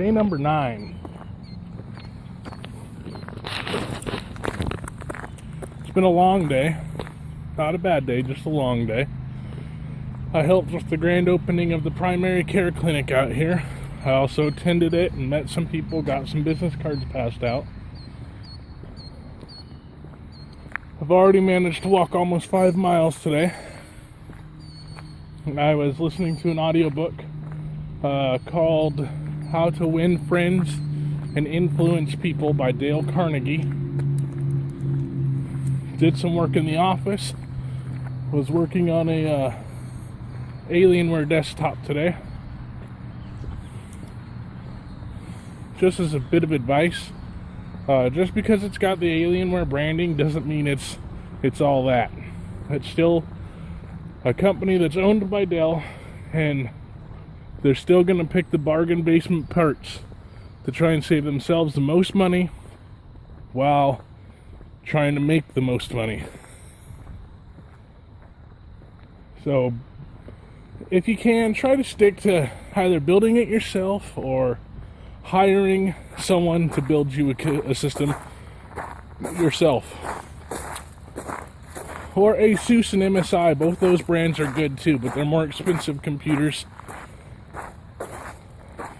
Day number 9. It's been a long day. Not a bad day, just a long day. I helped with the grand opening of the primary care clinic out here. I also attended it and met some people, got some business cards passed out. I've already managed to walk almost 5 miles today. I was listening to an audiobook called How to Win Friends and Influence People by Dale Carnegie. Did some work in the office. Was working on a Alienware desktop today. Just as a bit of advice, just because it's got the Alienware branding doesn't mean it's all that. It's still a company that's owned by Dell, and they're still going to pick the bargain basement parts to try and save themselves the most money while trying to make the most money. So if you can, try to stick to either building it yourself or hiring someone to build you a system yourself. Or Asus and MSI, both those brands are good too, but they're more expensive computers.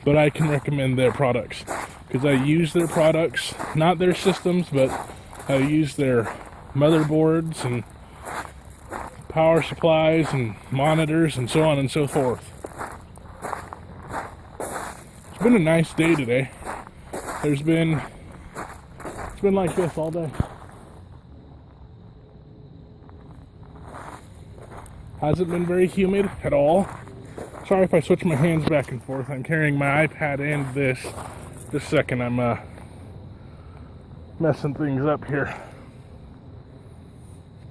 But I can recommend their products because I use their products, not their systems, but I use their motherboards and power supplies and monitors and so on and so forth. It's been a nice day today. It's been like this all day. Hasn't been very humid at all. Sorry if I switch my hands back and forth. I'm carrying my iPad and this. Just a second, I'm messing things up here.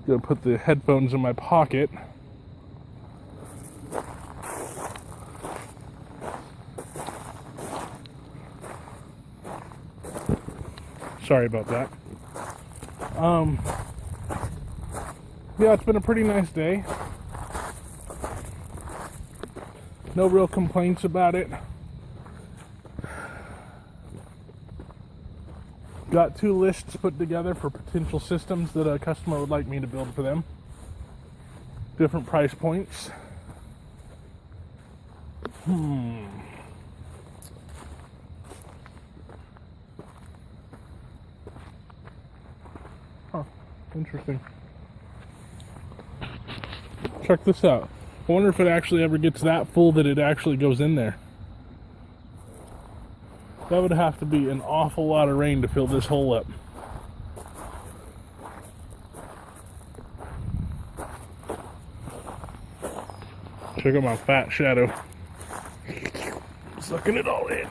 Gonna put the headphones in my pocket. Sorry about that. Yeah, it's been a pretty nice day. No real complaints about it. Got 2 lists put together for potential systems that a customer would like me to build for them. Different price points. Huh, interesting. Check this out. I wonder if it actually ever gets that full that it actually goes in there. That would have to be an awful lot of rain to fill this hole up. Check out my fat shadow. Sucking it all in.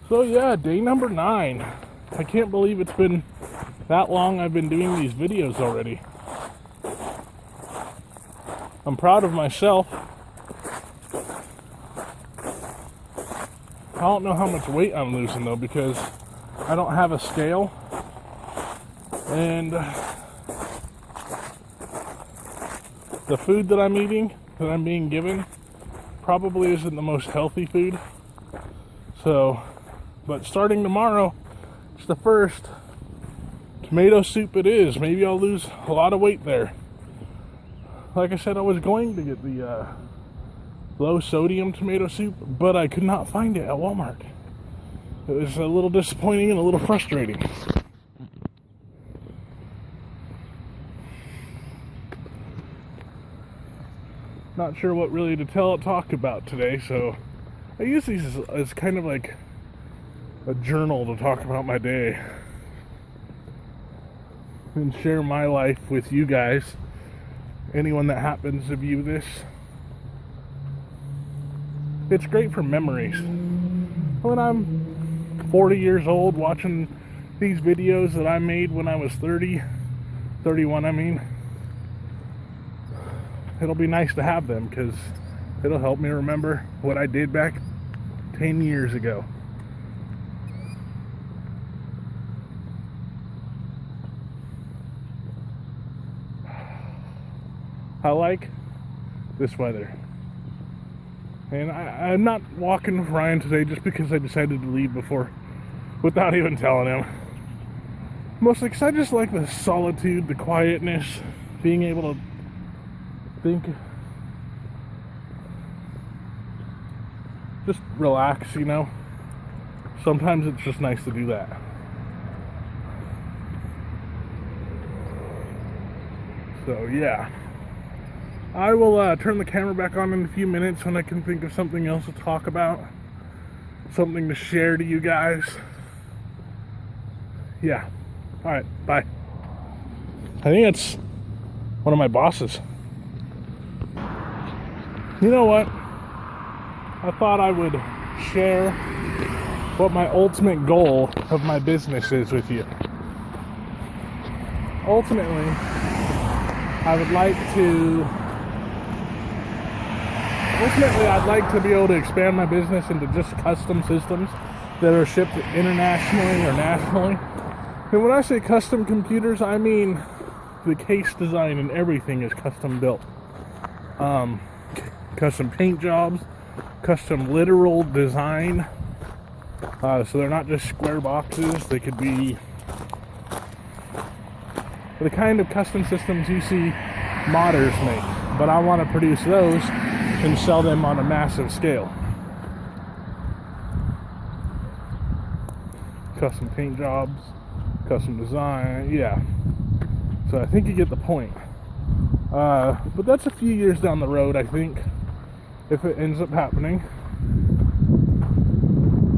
So yeah, day number 9. I can't believe it's been that long I've been doing these videos already. I'm proud of myself. I don't know how much weight I'm losing though because I don't have a scale. And the food that I'm eating, that I'm being given, probably isn't the most healthy food. So, but starting tomorrow, it's the first. Tomato soup it is. Maybe I'll lose a lot of weight there. Like I said, I was going to get the low sodium tomato soup, but I could not find it at Walmart. It was a little disappointing and a little frustrating. Not sure what really to talk about today, so I use these as kind of like a journal to talk about my day and share my life with you guys, anyone that happens to view this. It's great for memories. When I'm 40 years old watching these videos that I made when I was 31 I mean, it'll be nice to have them because it'll help me remember what I did back 10 years ago. I like this weather. And I'm not walking with Ryan today just because I decided to leave without even telling him. Mostly because I just like the solitude, the quietness, being able to think, just relax, you know. Sometimes it's just nice to do that. So yeah, I will turn the camera back on in a few minutes when I can think of something else to talk about, something to share to you guys. Yeah, all right, bye. I think it's one of my bosses. You know what? I thought I would share what my ultimate goal of my business is with you. Ultimately, I'd like to be able to expand my business into just custom systems that are shipped internationally or nationally. And when I say custom computers, I mean the case design and everything is custom built. Custom paint jobs, custom literal design. So they're not just square boxes. They could be the kind of custom systems you see modders make. But I want to produce those and sell them on a massive scale. Custom paint jobs, custom design, yeah. So I think you get the point. But that's a few years down the road, I think, if it ends up happening.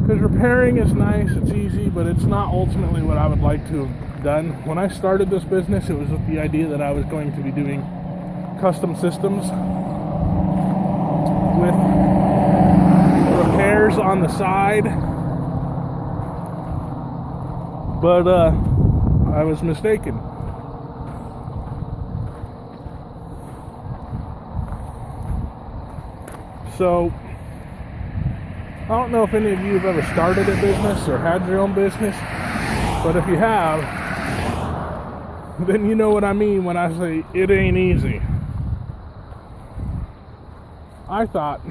Because repairing is nice, it's easy, but it's not ultimately what I would like to have done. When I started this business, it was with the idea that I was going to be doing custom systems with repairs on the side. But I was mistaken. So I don't know if any of you have ever started a business or had your own business, but if you have, then you know what I mean when I say it ain't easy. I thought,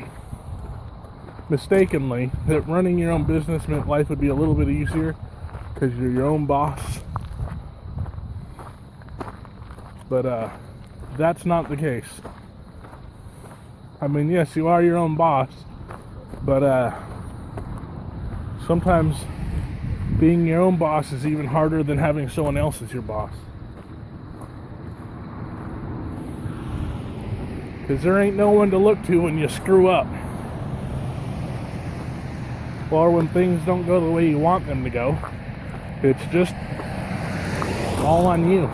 mistakenly, that running your own business meant life would be a little bit easier because you're your own boss. But that's not the case. I mean, yes, you are your own boss, but sometimes being your own boss is even harder than having someone else as your boss. Because there ain't no one to look to when you screw up. Or when things don't go the way you want them to go. It's just all on you.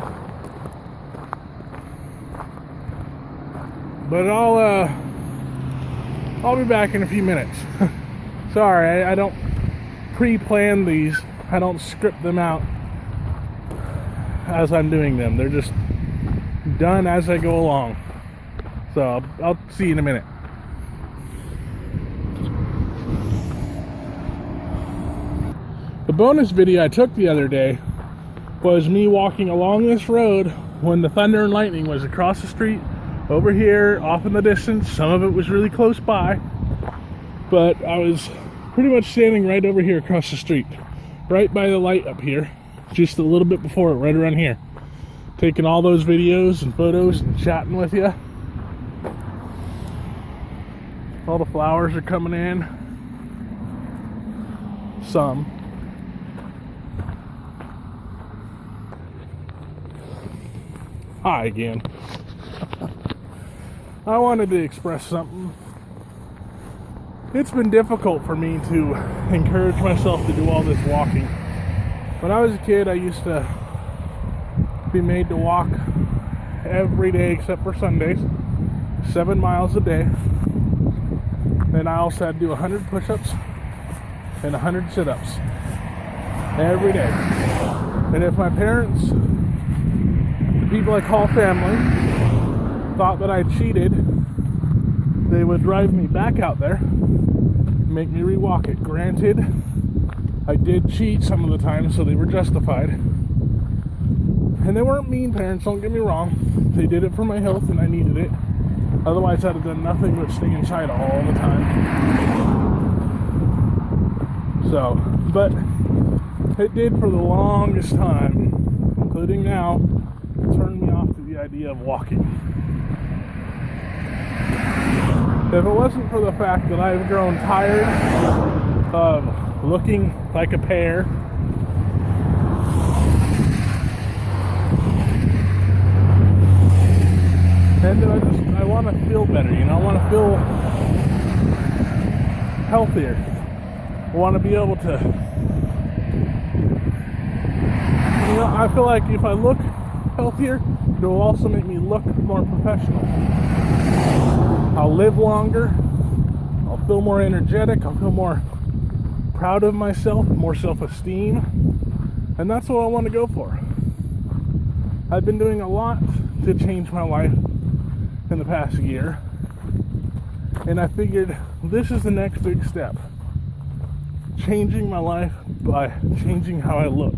But I'll be back in a few minutes. Sorry, I don't pre-plan these. I don't script them out as I'm doing them. They're just done as I go along. So I'll see you in a minute. The bonus video I took the other day was me walking along this road when the thunder and lightning was across the street, over here, off in the distance. Some of it was really close by, but I was pretty much standing right over here across the street, right by the light up here, just a little bit before it, right around here, taking all those videos and photos and chatting with you. All the flowers are coming in. Some. Hi again. I wanted to express something. It's been difficult for me to encourage myself to do all this walking. When I was a kid, I used to be made to walk every day except for Sundays, 7 miles a day. And I also had to do 100 push-ups and 100 sit-ups every day. And if my parents, the people I call family, thought that I cheated, they would drive me back out there, make me re-walk it. Granted, I did cheat some of the time, so they were justified. And they weren't mean parents, don't get me wrong. They did it for my health and I needed it. Otherwise, I'd have done nothing but stay inside all the time. So, but it did for the longest time, including now, turn me off to the idea of walking. If it wasn't for the fact that I've grown tired of looking like a pear, and I want to feel better, I want to feel healthier. I want to be able to, I feel like if I look healthier, it will also make me look more professional. I'll live longer, I'll feel more energetic, I'll feel more proud of myself, more self-esteem, and that's what I want to go for. I've been doing a lot to change my life in the past year, and I figured this is the next big step. Changing my life by changing how I look,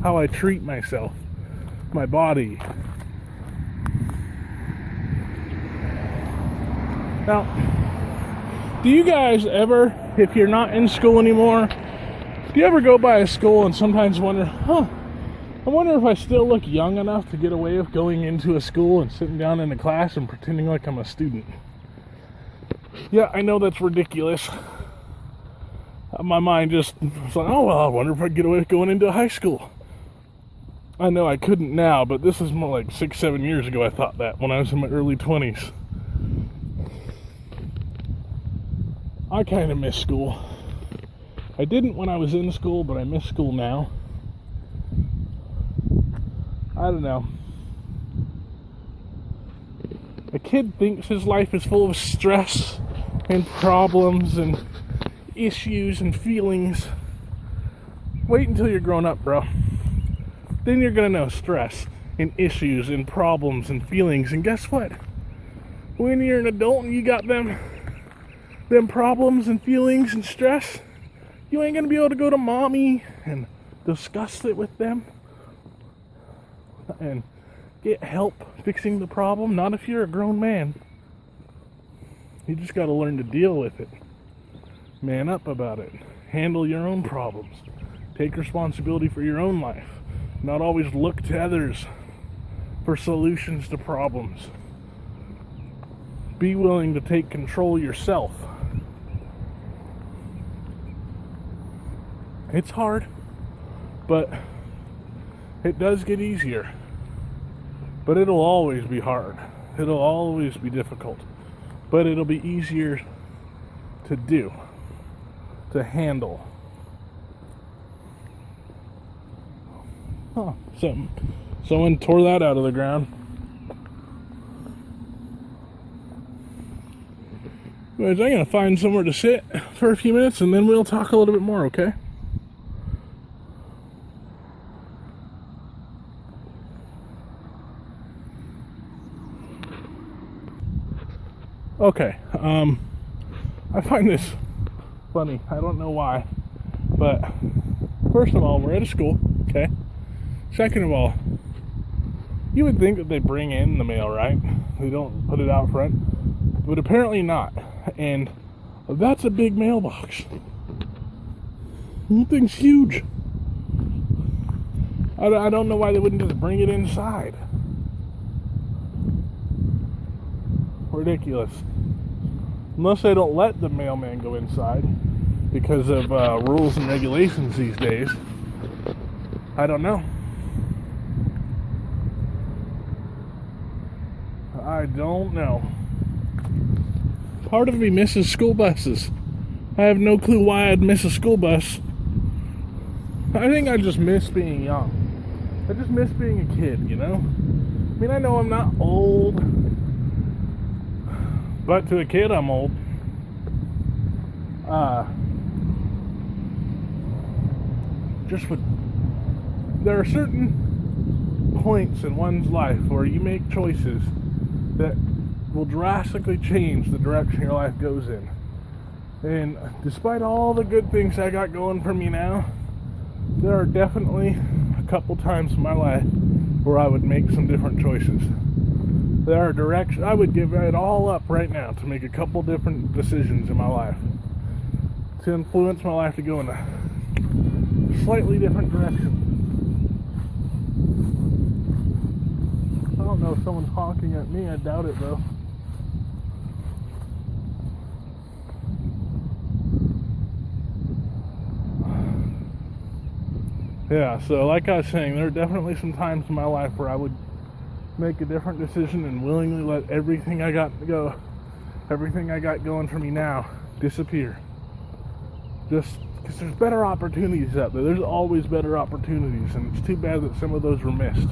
how I treat myself, my body. Now, do you guys ever, if you're not in school anymore, do you ever go by a school and sometimes wonder, I wonder if I still look young enough to get away with going into a school and sitting down in a class and pretending like I'm a student? Yeah, I know that's ridiculous. My mind just was like, I wonder if I'd get away with going into a high school. I know I couldn't now, but this is more like 6-7 years ago I thought that, when I was in my early 20s. I kind of miss school. I didn't when I was in school, but I miss school now. I don't know. A kid thinks his life is full of stress and problems and issues and feelings. Wait until you're grown up, bro. Then you're gonna know stress and issues and problems and feelings. And guess what? When you're an adult and you got them problems and feelings and stress, you ain't gonna be able to go to mommy and discuss it with them and get help fixing the problem. Not if you're a grown man. You just gotta learn to deal with it. Man up about it. Handle your own problems. Take responsibility for your own life. Not always look to others for solutions to problems. Be willing to take control yourself. It's hard, but it does get easier. But it'll always be hard. It'll always be difficult. But it'll be easier to do, to handle. Someone tore that out of the ground. Anyways, I'm going to find somewhere to sit for a few minutes and then we'll talk a little bit more, okay? Okay, I find this funny. I don't know why, but first of all, we're at a school, okay? Second of all, you would think that they bring in the mail, right? They don't put it out front, but apparently not. And that's a big mailbox. That thing's huge. I don't know why they wouldn't just bring it inside. Ridiculous. Unless they don't let the mailman go inside because of rules and regulations these days. I don't know. I don't know. Part of me misses school buses. I have no clue why I'd miss a school bus. I think I just miss being young. I just miss being a kid, you know? I mean, I know I'm not old, but to a kid, I'm old. There are certain points in one's life where you make choices that will drastically change the direction your life goes in. And despite all the good things I got going for me now, there are definitely a couple times in my life where I would make some different choices. There are directions. I would give it all up right now to make a couple different decisions in my life, to influence my life to go in a slightly different direction. I don't know if someone's honking at me. I doubt it though. Yeah, so like I was saying, there are definitely some times in my life where I would make a different decision and willingly let everything I got going for me now disappear. Just because there's better opportunities out there. There's always better opportunities, and it's too bad that some of those were missed.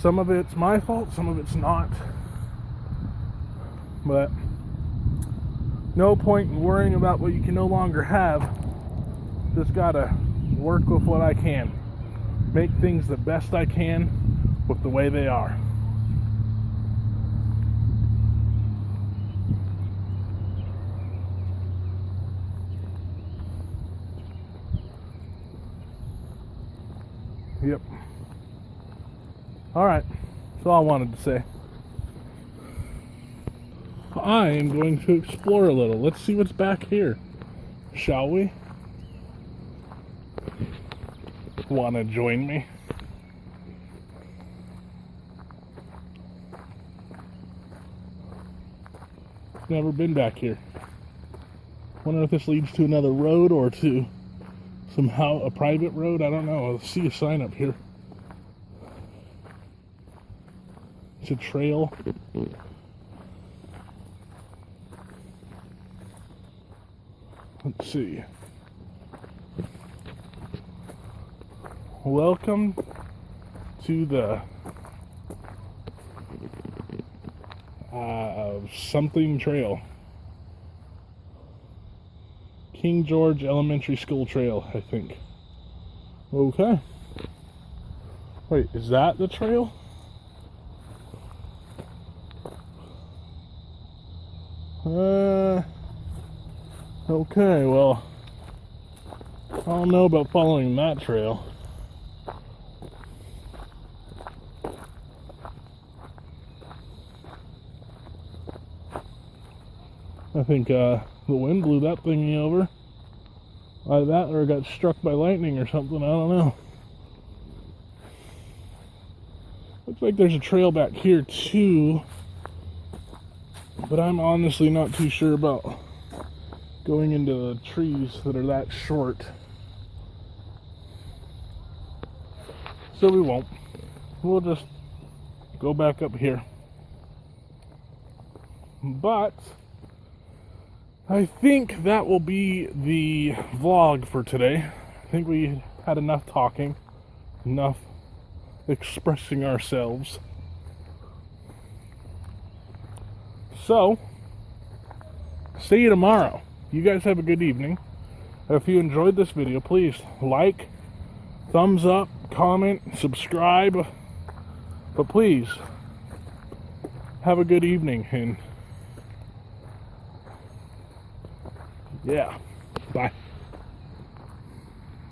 Some of it's my fault, some of it's not. But no point in worrying about what you can no longer have. Just gotta work with what I can. Make things the best I can with the way they are. Yep. Alright, that's all I wanted to say. I am going to explore a little. Let's see what's back here, shall we? Want to join me? Never been back here. Wonder if this leads to another road or to somehow a private road. I don't know. I see a sign up here. It's a trail. Let's see. Welcome to the something trail. King George Elementary School Trail, I think. Okay. Wait, is that the trail? Okay, well, I don't know about following that trail. I think the wind blew that thingy over. Either that or it got struck by lightning or something, I don't know. Looks like there's a trail back here too, but I'm honestly not too sure about going into the trees that are that short. So we won't. We'll just go back up here. But I think that will be the vlog for today. I think we had enough talking, enough expressing ourselves. So, see you tomorrow. You guys have a good evening. If you enjoyed this video, please like, thumbs up, comment, subscribe. But please, have a good evening, and yeah, bye.